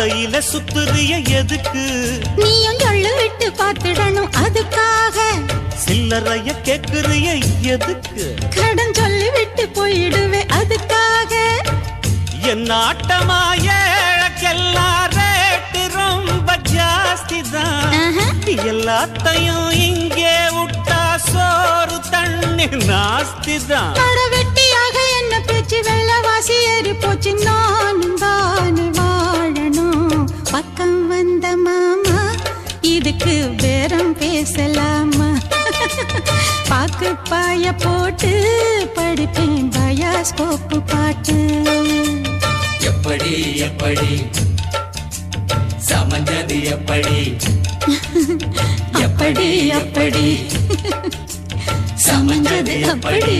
ஒத்தையில சுத்துறிய எதுக்கு? நீயும் சொல்லு விட்டு பார்த்துடணும் அதுக்காக. சில்லறைய கேக்குறிய எதுக்கு? கடன் சொல்லி விட்டு போயிடுவே அதுக்காக. என் ஆட்டமா ஏழக்கெல்லாம் ரேட்டு ரொம்ப ஜாஸ்தி தான். எல்லாத்தையும் இங்கே விட்டா சோறு தண்ணி நாஸ்தி தான். வெட்டியாக என்ன பேச்சு வெள்ளவாசி ஏறி போச்சு. நானும் தானே வாழணும். பக்கம் வந்த மாமா இதுக்கு பேரம் பேசலாமா? பாக்கு பாய போட்டு படிப்பேன் பயாஸ்கோப்பு பாட்டு. எப்படி எப்படி சமஞ்சது எப்படி? அப்படி அப்படி சமஞ்சது அப்படி.